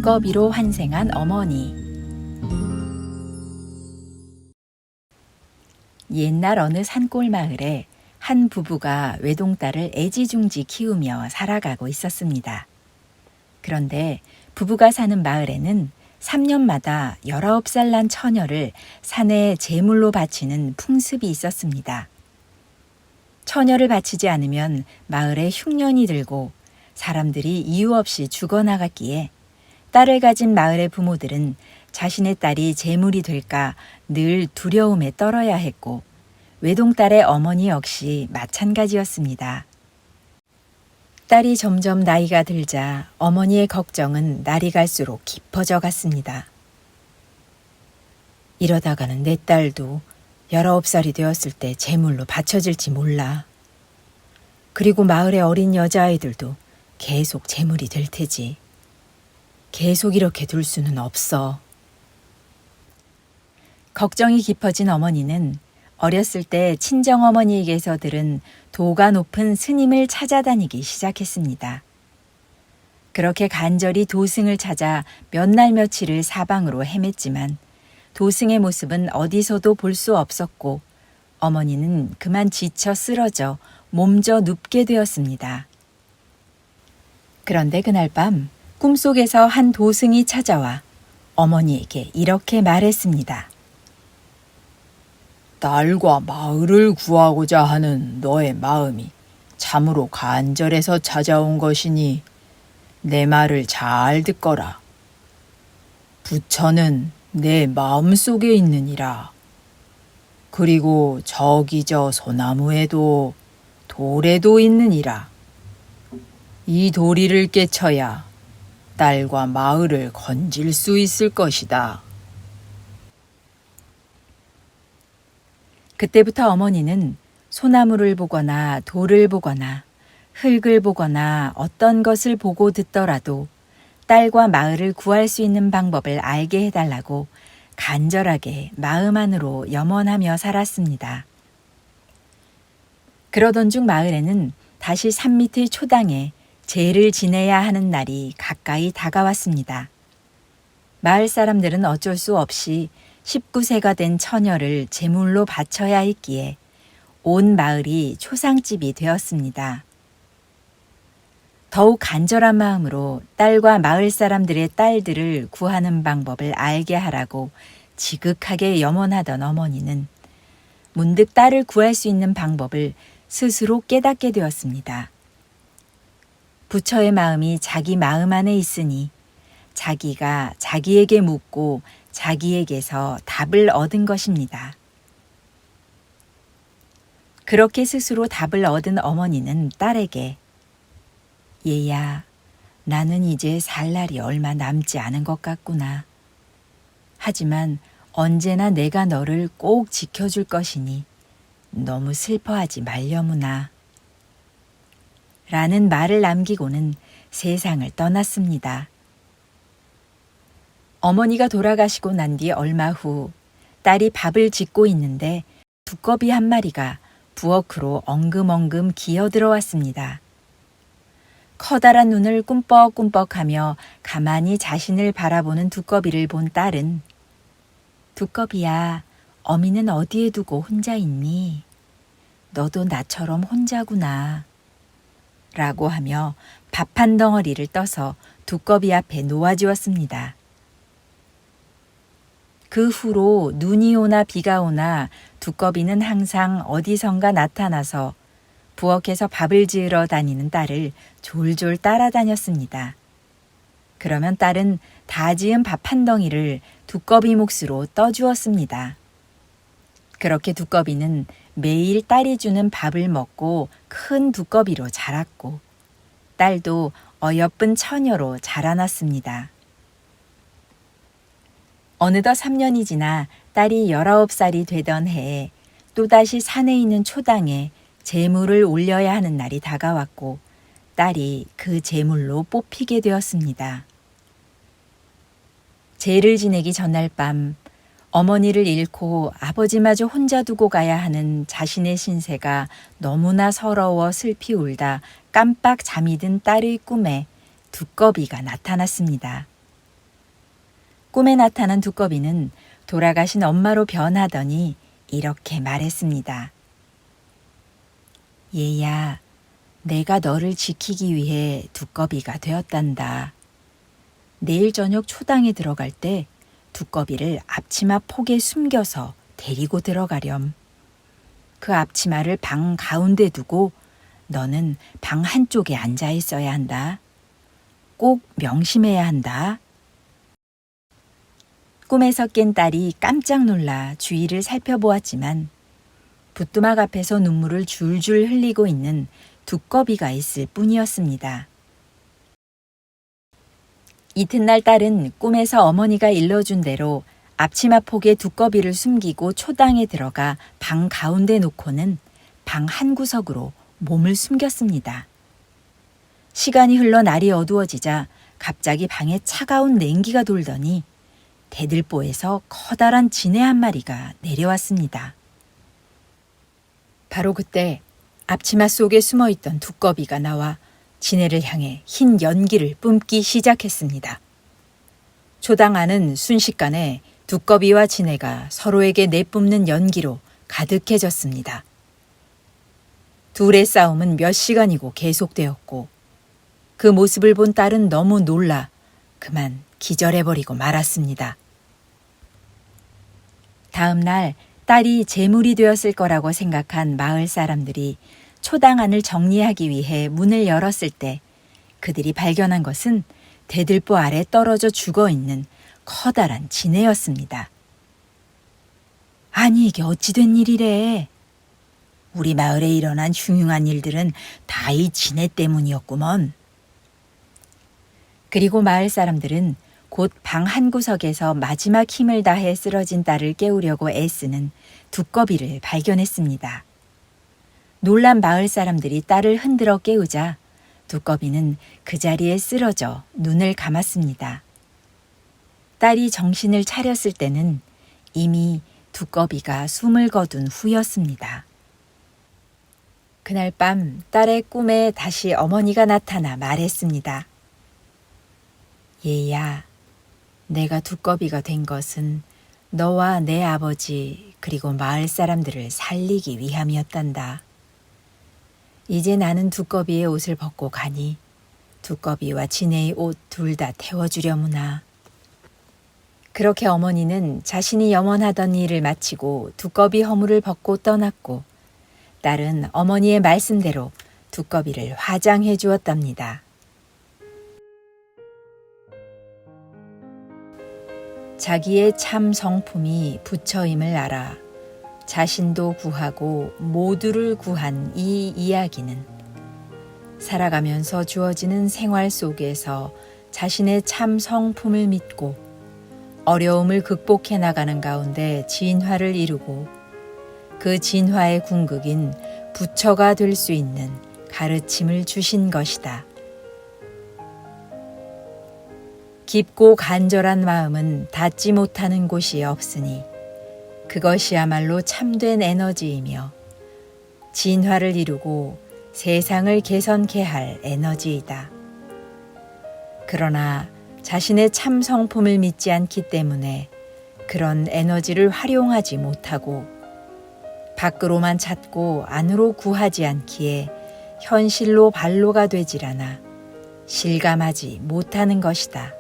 두꺼비로 환생한 어머니. 옛날 어느 산골 마을에 한 부부가 외동딸을 애지중지 키우며 살아가고 있었습니다. 그런데 부부가 사는 마을에는 3년마다 19살 난 처녀를 산에 제물로 바치는 풍습이 있었습니다. 처녀를 바치지 않으면 마을에 흉년이 들고 사람들이 이유 없이 죽어나갔기에 딸을 가진 마을의 부모들은 자신의 딸이 제물이 될까 늘 두려움에 떨어야 했고 외동딸의 어머니 역시 마찬가지였습니다. 딸이 점점 나이가 들자 어머니의 걱정은 날이 갈수록 깊어져 갔습니다. 이러다가는 내 딸도 19살이 되었을 때 제물로 바쳐질지 몰라. 그리고 마을의 어린 여자아이들도 계속 제물이 될 테지. 계속 이렇게 둘 수는 없어. 걱정이 깊어진 어머니는 어렸을 때 친정어머니에게서 들은 도가 높은 스님을 찾아다니기 시작했습니다. 그렇게 간절히 도승을 찾아 몇 날 며칠을 사방으로 헤맸지만 도승의 모습은 어디서도 볼 수 없었고 어머니는 그만 지쳐 쓰러져 몸져 눕게 되었습니다. 그런데 그날 밤 꿈속에서 한 도승이 찾아와 어머니에게 이렇게 말했습니다. 딸과 마을을 구하고자 하는 너의 마음이 참으로 간절해서 찾아온 것이니 내 말을 잘 듣거라. 부처는 내 마음속에 있느니라. 그리고 저기 저 소나무에도 돌에도 있느니라. 이 도리를 깨쳐야 딸과 마을을 건질 수 있을 것이다. 그때부터 어머니는 소나무를 보거나 돌을 보거나 흙을 보거나 어떤 것을 보고 듣더라도 딸과 마을을 구할 수 있는 방법을 알게 해달라고 간절하게 마음 안으로 염원하며 살았습니다. 그러던 중 마을에는 다시 산 밑의 초당에 제를 지내야 하는 날이 가까이 다가왔습니다. 마을 사람들은 어쩔 수 없이 19세가 된 처녀를 제물로 바쳐야 했기에 온 마을이 초상집이 되었습니다. 더욱 간절한 마음으로 딸과 마을 사람들의 딸들을 구하는 방법을 알게 하라고 지극하게 염원하던 어머니는 문득 딸을 구할 수 있는 방법을 스스로 깨닫게 되었습니다. 부처의 마음이 자기 마음 안에 있으니 자기가 자기에게 묻고 자기에게서 답을 얻은 것입니다. 그렇게 스스로 답을 얻은 어머니는 딸에게 얘야, 나는 이제 살 날이 얼마 남지 않은 것 같구나. 하지만 언제나 내가 너를 꼭 지켜줄 것이니 너무 슬퍼하지 말려무나. 라는 말을 남기고는 세상을 떠났습니다. 어머니가 돌아가시고 난 뒤 얼마 후 딸이 밥을 짓고 있는데 두꺼비 한 마리가 부엌으로 엉금엉금 기어들어왔습니다. 커다란 눈을 꿈뻑꿈뻑하며 가만히 자신을 바라보는 두꺼비를 본 딸은 두꺼비야, 어미는 어디에 두고 혼자 있니? 너도 나처럼 혼자구나. 라고 하며 밥 한 덩어리를 떠서 두꺼비 앞에 놓아주었습니다. 그 후로 눈이 오나 비가 오나 두꺼비는 항상 어디선가 나타나서 부엌에서 밥을 지으러 다니는 딸을 졸졸 따라다녔습니다. 그러면 딸은 다 지은 밥 한 덩이를 두꺼비 몫으로 떠주었습니다. 그렇게 두꺼비는 매일 딸이 주는 밥을 먹고 큰 두꺼비로 자랐고 딸도 어여쁜 처녀로 자라났습니다. 어느덧 3년이 지나 딸이 19살이 되던 해에 또다시 산에 있는 초당에 제물을 올려야 하는 날이 다가왔고 딸이 그 제물로 뽑히게 되었습니다. 제를 지내기 전날 밤 어머니를 잃고 아버지마저 혼자 두고 가야 하는 자신의 신세가 너무나 서러워 슬피 울다 깜빡 잠이 든 딸의 꿈에 두꺼비가 나타났습니다. 꿈에 나타난 두꺼비는 돌아가신 엄마로 변하더니 이렇게 말했습니다. 얘야, 내가 너를 지키기 위해 두꺼비가 되었단다. 내일 저녁 초당에 들어갈 때 두꺼비를 앞치마 폭에 숨겨서 데리고 들어가렴. 그 앞치마를 방 가운데 두고 너는 방 한쪽에 앉아 있어야 한다. 꼭 명심해야 한다. 꿈에서 깬 딸이 깜짝 놀라 주위를 살펴보았지만 부뚜막 앞에서 눈물을 줄줄 흘리고 있는 두꺼비가 있을 뿐이었습니다. 이튿날 딸은 꿈에서 어머니가 일러준 대로 앞치마 폭에 두꺼비를 숨기고 초당에 들어가 방 가운데 놓고는 방 한 구석으로 몸을 숨겼습니다. 시간이 흘러 날이 어두워지자 갑자기 방에 차가운 냉기가 돌더니 대들보에서 커다란 지네 한 마리가 내려왔습니다. 바로 그때 앞치마 속에 숨어있던 두꺼비가 나와 지네를 향해 흰 연기를 뿜기 시작했습니다. 초당 안은 순식간에 두꺼비와 지네가 서로에게 내뿜는 연기로 가득해졌습니다. 둘의 싸움은 몇 시간이고 계속되었고 그 모습을 본 딸은 너무 놀라 그만 기절해버리고 말았습니다. 다음 날 딸이 재물이 되었을 거라고 생각한 마을 사람들이 초당 안을 정리하기 위해 문을 열었을 때 그들이 발견한 것은 대들보 아래 떨어져 죽어있는 커다란 지네였습니다. 아니 이게 어찌 된 일이래. 우리 마을에 일어난 흉흉한 일들은 다 이 지네 때문이었구먼. 그리고 마을 사람들은 곧 방 한 구석에서 마지막 힘을 다해 쓰러진 딸을 깨우려고 애쓰는 두꺼비를 발견했습니다. 놀란 마을 사람들이 딸을 흔들어 깨우자 두꺼비는 그 자리에 쓰러져 눈을 감았습니다. 딸이 정신을 차렸을 때는 이미 두꺼비가 숨을 거둔 후였습니다. 그날 밤 딸의 꿈에 다시 어머니가 나타나 말했습니다. 얘야, 내가 두꺼비가 된 것은 너와 내 아버지 그리고 마을 사람들을 살리기 위함이었단다. 이제 나는 두꺼비의 옷을 벗고 가니 두꺼비와 지네의 옷 둘 다 태워주려무나. 그렇게 어머니는 자신이 염원하던 일을 마치고 두꺼비 허물을 벗고 떠났고 딸은 어머니의 말씀대로 두꺼비를 화장해 주었답니다. 자기의 참 성품이 부처임을 알아 자신도 구하고 모두를 구한 이 이야기는 살아가면서 주어지는 생활 속에서 자신의 참 성품을 믿고 어려움을 극복해 나가는 가운데 진화를 이루고 그 진화의 궁극인 부처가 될 수 있는 가르침을 주신 것이다. 깊고 간절한 마음은 닿지 못하는 곳이 없으니 그것이야말로 참된 에너지이며 진화를 이루고 세상을 개선케 할 에너지이다. 그러나 자신의 참 성품을 믿지 않기 때문에 그런 에너지를 활용하지 못하고 밖으로만 찾고 안으로 구하지 않기에 현실로 반로가 되질 않아 실감하지 못하는 것이다.